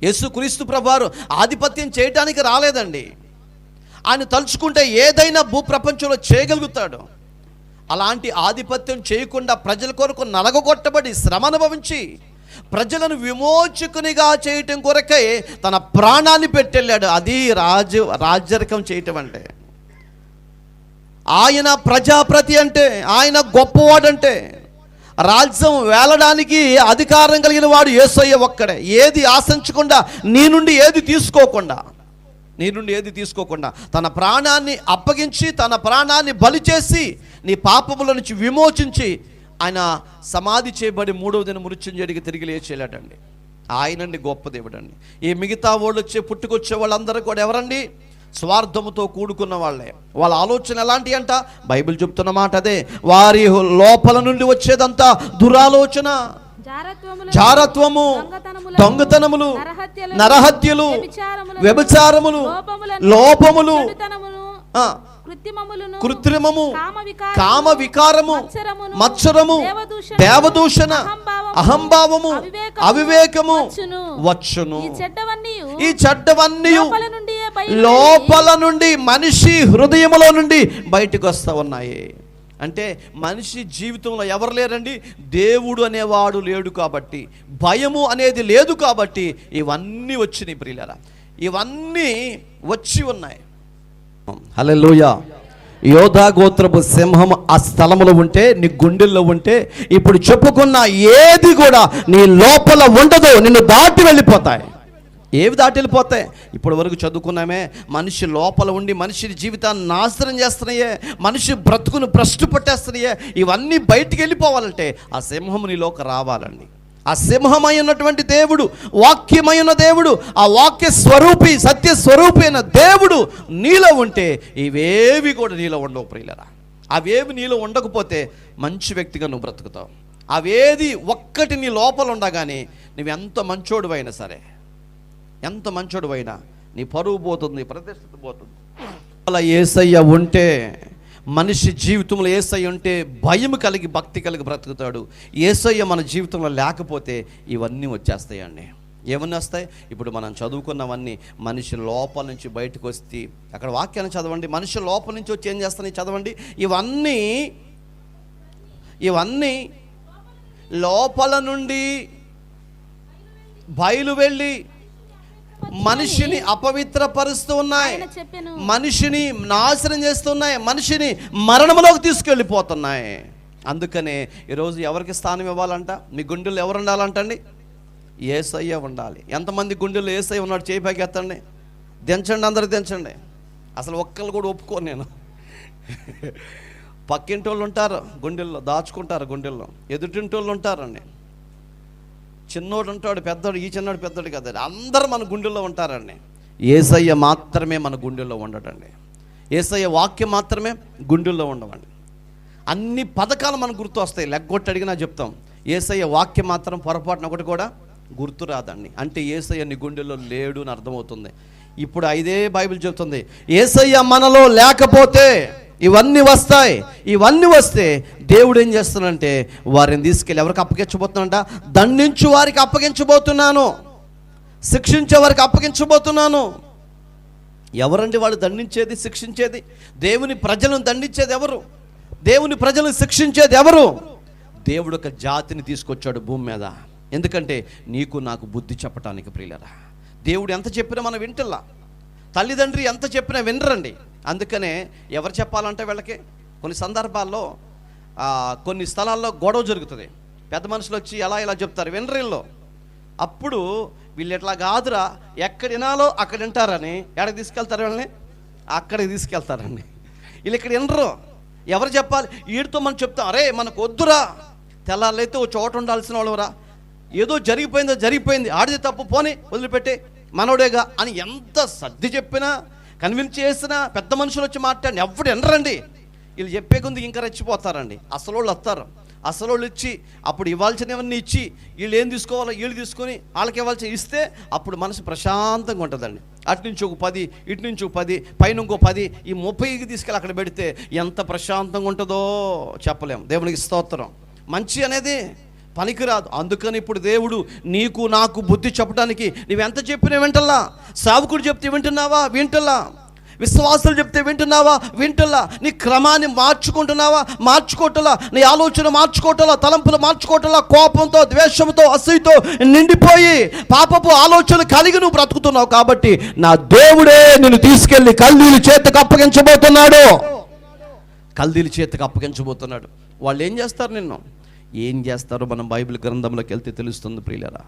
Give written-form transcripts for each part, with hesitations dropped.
యేసుక్రీస్తు ప్రభువారు ఆధిపత్యం చేయటానికి రాలేదండి. ఆయన తలుచుకుంటే ఏదైనా భూప్రపంచంలో చేయగలుగుతాడు. అలాంటి ఆధిపత్యం చేయకుండా ప్రజల కొరకు నలగొట్టబడి శ్రమ అనుభవించి ప్రజలను విమోచకునిగా చేయటం కొరకై తన ప్రాణాన్ని పెట్టెళ్ళాడు. అది రాజరికం చేయటం అంటే. ఆయన ప్రజాప్రతి అంటే, ఆయన గొప్పవాడంటే, రాజ్యం వేలడానికి అధికారం కలిగిన వాడు యేసయ్య ఒక్కడే. ఏది ఆశించకుండా, నీ నుండి ఏది తీసుకోకుండా తన ప్రాణాన్ని అప్పగించి, తన ప్రాణాన్ని బలి చేసి నీ పాపముల నుంచి విమోచించి ఆయన సమాధి చేయబడి 3వ దినం మృత్యుంజయుడికి తిరిగి లేచేలాడండి. ఆయనండి గొప్ప దేవుడండి. ఈ మిగతా వాళ్ళు పుట్టుకొచ్చే వాళ్ళందరూ కూడా ఎవరండి? స్వార్థముతో కూడుకున్న వాళ్ళే. వాళ్ళ ఆలోచన ఎలాంటి అంట? బైబిల్ చెప్తున్న మాట అదే. వారి లోపల నుండి వచ్చేదంతా దురాలోచన, జారత్వము, దొంగతనములు, నరహత్యలు, వ్యభిచారములు, లోపములు, కృత్రిమము, కామ వికారము, మత్సరము, దేవదూషణ, అహంభావము, అవివేకము వచ్చును. ఈ చెడ్డవన్నీ లోపల నుండి, మనిషి హృదయములో నుండి బయటకు వస్తూ ఉన్నాయి. అంటే మనిషి జీవితంలో ఎవరు లేరండి? దేవుడు అనేవాడు లేడు కాబట్టి, భయము అనేది లేదు కాబట్టి ఇవన్నీ వచ్చినాయి ప్రియులారా. ఇవన్నీ వచ్చి ఉన్నాయి. హల్లెలూయా. యోధా గోత్రపు సింహం ఆ స్థలములో ఉంటే, నీ గుండెల్లో ఉంటే, ఇప్పుడు చెప్పుకున్న ఏది కూడా నీ లోపల ఉండదు. నిన్ను దాటి వెళ్ళిపోతాయి. ఏవి దాటి వెళ్ళిపోతాయి? ఇప్పటి వరకు చదువుకున్నామే, మనిషి లోపల ఉండి మనిషి జీవితాన్ని నాశనం చేస్తున్నాయే, మనిషి బ్రతుకును భ్రష్టు పట్టేస్తున్నాయే. ఇవన్నీ బయటికి వెళ్ళిపోవాలంటే ఆ సింహం నీలోకి రావాలండి. ఆ సింహమై ఉన్నటువంటి దేవుడు, వాక్యమైన దేవుడు, ఆ వాక్య స్వరూపి, సత్య స్వరూపి అయిన దేవుడు నీలో ఉంటే ఇవేవి కూడా నీలో ఉండవు ప్రియులరా. అవేవి నీలో ఉండకపోతే మంచి వ్యక్తిగా నువ్వు బ్రతుకుతావు. అవేది ఒక్కటి నీ లోపల ఉండగానే నువ్వు ఎంత మంచోడు అయినా నీ పరువు పోతుంది, ప్రతిష్ఠత పోతుంది. అలా యేసయ్య ఉంటే, మనిషి జీవితంలో యేసయ్య ఉంటే భయం కలిగి, భక్తి కలిగి బ్రతుకుతాడు. యేసయ్య మన జీవితంలో లేకపోతే ఇవన్నీ వచ్చేస్తాయండి. ఏమన్నీ వస్తాయి? ఇప్పుడు మనం చదువుకున్నవన్నీ మనిషి లోపల నుంచి బయటకు వస్తే, అక్కడ వాక్యాన్ని చదవండి. మనిషి లోపల నుంచి వచ్చి ఏం చేస్తాయి చదవండి. ఇవన్నీ లోపల నుండి బయలు వెళ్ళి మనిషిని అపవిత్రపరుస్తూ ఉన్నాయి, మనిషిని నాశనం చేస్తున్నాయి, మనిషిని మరణంలోకి తీసుకెళ్ళిపోతున్నాయి. అందుకనే ఈరోజు ఎవరికి స్థానం ఇవ్వాలంట? మీ గుండెల్లో ఎవరు ఉండాలంటండి? యేసయ్య ఉండాలి. ఎంతమంది గుండెల్లో యేసయ్య ఉన్నాడు? చేయి పైకి ఎత్తండి, దించండి, అందరూ దించండి. అసలు ఒక్కళ్ళు కూడా ఒప్పుకోను నేను. పక్కింటి వాళ్ళు ఉంటారు గుండెల్లో, దాచుకుంటారు గుండెల్లో. ఎదుటింటి వాళ్ళు ఉంటారండి. చిన్నోడు ఉంటాడు, పెద్దోడు, ఈ చిన్నోడు పెద్దోడు కదా, అందరూ మన గుండెల్లో ఉంటారండి. యేసయ్య మాత్రమే మన గుండెల్లో ఉండడండి. యేసయ్య వాక్యం మాత్రమే గుండెల్లో ఉండవండి. అన్ని పథకాలు మనకు గుర్తు వస్తాయి, లెగ్గొట్టి అడిగినా చెప్తాం. యేసయ్య వాక్యం మాత్రం పొరపాటున ఒకటి కూడా గుర్తు రాదండి. అంటే యేసయ్య నీ గుండెల్లో లేడు అని అర్థమవుతుంది. ఇప్పుడు ఇదే బైబిల్ చెప్తుంది, యేసయ్య మనలో లేకపోతే ఇవన్నీ వస్తాయి. ఇవన్నీ వస్తే దేవుడు ఏం చేస్తున్నాడంటే వారిని తీసుకెళ్ళి ఎవరికి అప్పగించబోతున్నాడంట? దండించు వారికి అప్పగించబోతున్నాను, శిక్షించే వారికి అప్పగించబోతున్నాను. ఎవరండి వాళ్ళు దండించేది, శిక్షించేది? దేవుని ప్రజలను దండించేది ఎవరు? దేవుని ప్రజలను శిక్షించేది ఎవరు? దేవుడు ఒక జాతిని తీసుకొచ్చాడు భూమి మీద. ఎందుకంటే నీకు నాకు బుద్ధి చెప్పటానికి ప్రియులరా. దేవుడు ఎంత చెప్పినా మనం వింటల్లా, తల్లిదండ్రి ఎంత చెప్పినా వినరండి. అందుకనే ఎవరు చెప్పాలంటే వీళ్ళకి కొన్ని సందర్భాల్లో, కొన్ని స్థలాల్లో గొడవ జరుగుతుంది. పెద్ద మనుషులు వచ్చి ఇలా చెప్తారు, వినరిల్లో. అప్పుడు వీళ్ళు ఎట్లా కాదురా, ఎక్కడ వినాలో అక్కడ వింటారని ఎక్కడికి తీసుకెళ్తారు? వీళ్ళని అక్కడికి తీసుకెళ్తారండి. వీళ్ళు ఇక్కడ వినరు. ఎవరు చెప్పాలి? వీడితో మనం చెప్తాం, అరే మనకు వద్దురా, తెల్లారైతే ఓ చోట ఉండాల్సిన వాళ్ళురా, ఏదో జరిగిపోయింది, ఆడిది తప్పు, పోనీ వదిలిపెట్టే, మనోడేగా అని ఎంత సర్ది చెప్పినా, కన్విన్స్ చేసినా, పెద్ద మనుషులు వచ్చి మాట్లాడి ఎవడు వినరండి. వీళ్ళు చెప్పే కొందుకు ఇంకా రెచ్చిపోతారండి. అసలు వాళ్ళు వస్తారు, అసలు వాళ్ళు ఇచ్చి అప్పుడు ఇవ్వాల్సినవన్నీ ఇచ్చి వీళ్ళు ఏం తీసుకోవాలో వీళ్ళు తీసుకొని వాళ్ళకి ఇవ్వాల్సి ఇస్తే అప్పుడు మనసు ప్రశాంతంగా ఉంటుందండి. అటు నుంచి ఒక 10, ఇటు నుంచి ఒక 10, పైన ఇంకో 10, ఈ 30కి తీసుకెళ్ళి అక్కడ పెడితే ఎంత ప్రశాంతంగా ఉంటుందో చెప్పలేము. దేవునికి స్తోత్రం. మంచి అనేది పనికిరాదు. అందుకని ఇప్పుడు దేవుడు నీకు నాకు బుద్ధి చెప్పడానికి నువ్వెంత చెప్పినా వింటల్లా. సేవకుడు చెప్తే వింటున్నావా? వింటల్లా. విశ్వాసులు చెప్తే వింటున్నావా? వింటల్లా. నీ క్రమాన్ని మార్చుకుంటున్నావా? మార్చుకోవటలా. నీ ఆలోచన మార్చుకోవటలా, తలంపులు మార్చుకోవటలా. కోపంతో, ద్వేషంతో, అసూయతో నిండిపోయి పాపపు ఆలోచన కలిగి నువ్వు బ్రతుకుతున్నావు. కాబట్టి నా దేవుడే నిన్ను తీసుకెళ్ళి కల్దీల చేతికి అప్పగించబోతున్నాడు. కల్దీల చేతికి అప్పగించబోతున్నాడు. వాళ్ళు ఏం చేస్తారు? నిన్ను ఏం చేస్తారో మనం బైబిల్ గ్రంథంలోకి వెళ్తే తెలుస్తుంది ప్రియులారా.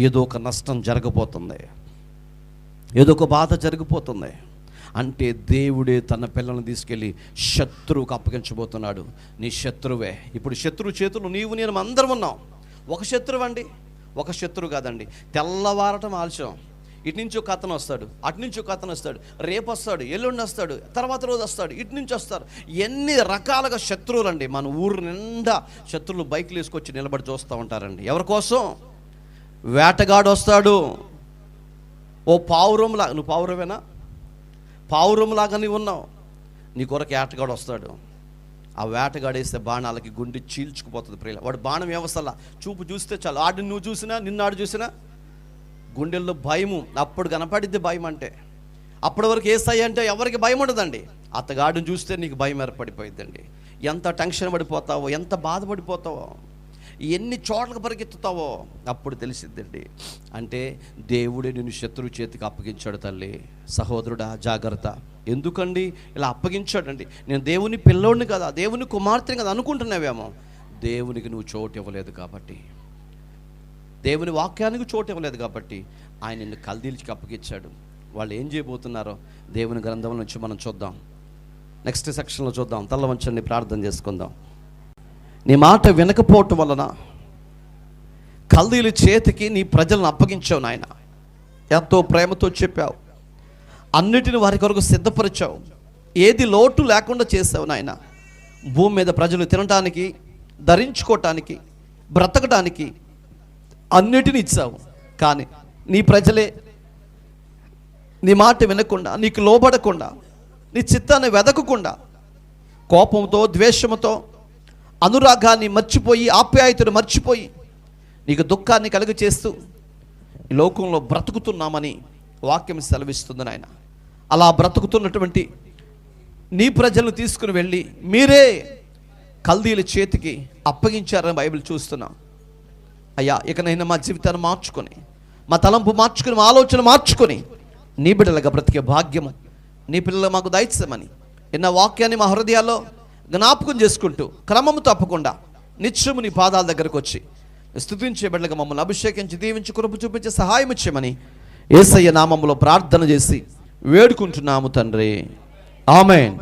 ఏదో ఒక నష్టం జరగబోతుంది, ఏదో ఒక బాధ జరిగిపోతుంది. అంటే దేవుడే తన పిల్లలను తీసుకెళ్ళి శత్రువుకు అప్పగించబోతున్నాడు. నీ శత్రువే. ఇప్పుడు శత్రువు చేతులు నీవు నేను అందరం ఉన్నాం. ఒక శత్రువు అండి, ఒక శత్రువు కాదండి. తెల్లవారటం ఆలస్యం. ఇటు నుంచి ఒక అతను వస్తాడు, అటు నుంచి ఒక అతను వస్తాడు, రేపు వస్తాడు, ఎల్లుండి వస్తాడు, తర్వాత రోజు వస్తాడు, ఇటు నుంచి వస్తారు. ఎన్ని రకాలుగా శత్రువులు అండి. మన ఊరు నిండా శత్రువులు బైక్లు వేసుకొచ్చి నిలబడి చూస్తూ ఉంటారండి. ఎవరి కోసం? వేటగాడు వస్తాడు. ఓ పావురంలాగా, నువ్వు పావురమేనా? పావురంలాగా నీవు ఉన్నావు. నీ కొరకు వేటగాడు వస్తాడు. ఆ వేటగాడు వేస్తే బాణాలకి గుండె చీల్చుకుపోతుంది ప్రియుల. వాడు బాణం వ్యవస్థలా చూపు చూస్తే చాలు. ఆడిని నువ్వు చూసినా, నిన్నాడు చూసినా గుండెల్లో భయము అప్పుడు కనపడిద్ది. భయం అంటే అప్పటి వరకు యేసయ్య అంటే ఎవరికి భయం ఉండదండి. అతగాడిని చూస్తే నీకు భయం ఏర్పడిపోయిద్దండి. ఎంత టెన్షన్ పడిపోతావో, ఎంత బాధపడిపోతావో, ఎన్ని చోట్లకు పరిగెత్తుతావో అప్పుడు తెలిసిద్దండి. అంటే దేవుడే నిన్ను శత్రువు చేతికి అప్పగించాడు తల్లి. సహోదరుడా జాగ్రత్త. ఎందుకండి ఇలా అప్పగించాడండి? నేను దేవుని పిల్లోడిని కదా, దేవుని కుమార్తెని కదా అనుకుంటున్నావేమో. దేవునికి నువ్వు చోటు ఇవ్వలేదు కాబట్టి, దేవుని వాక్యానికి చోటు ఇవ్వలేదు కాబట్టి ఆయన నిన్ను కల్దీలకి అప్పగించాడు. వాళ్ళు ఏం చేయబోతున్నారో దేవుని గ్రంథం నుంచి మనం చూద్దాం. నెక్స్ట్ సెక్షన్లో చూద్దాం. తల్ల వంచండి, ప్రార్థన చేసుకుందాం. నీ మాట వినకపోవటం వలన కల్దీల చేతికి నీ ప్రజలను అప్పగించావు నాయన. ఎంతో ప్రేమతో చెప్పావు, అన్నిటిని వారి కొరకు సిద్ధపరిచావు, ఏది లోటు లేకుండా చేసావు నాయన. భూమి మీద ప్రజలు తినటానికి, ధరించుకోవటానికి, బ్రతకడానికి అన్నిటిని ఇచ్చావు. కానీ నీ ప్రజలే నీ మాట వినకుండా, నీకు లోబడకుండా, నీ చిత్తాన్ని వెదకకుండా కోపంతో, ద్వేషంతో, అనురాగాన్ని మర్చిపోయి, ఆప్యాయతను మర్చిపోయి నీకు దుఃఖాన్ని కలుగ చేస్తూ ఈ లోకంలో బ్రతుకుతున్నామని వాక్యం సెలవిస్తుంది నాయన. అలా బ్రతుకుతున్నటువంటి నీ ప్రజలను తీసుకుని వెళ్ళి మీరే కల్దీల చేతికి అప్పగించారని బైబిల్ చూస్తున్నాం. అయ్యా, ఇకనైనా మా జీవితాన్ని మార్చుకొని, మా తలంపు మార్చుకొని, మా ఆలోచన మార్చుకొని నీ బిడ్డలుగా బ్రతికే భాగ్యము నీ పిల్లలు మాకు దయచేయమని ఎన్న వాక్యాన్ని మా హృదయాల్లో జ్ఞాపకం చేసుకుంటూ క్రమము తప్పకుండా నిత్యము నీ పాదాల దగ్గరకు వచ్చి స్తుతించే బిడ్డలుగా మమ్మల్ని అభిషేకించి దీవించి కృప చూపించే సహాయం ఇచ్చేయమని యేసయ్య నామములో ప్రార్థన చేసి వేడుకుంటున్నాము తండ్రి. ఆమేన్.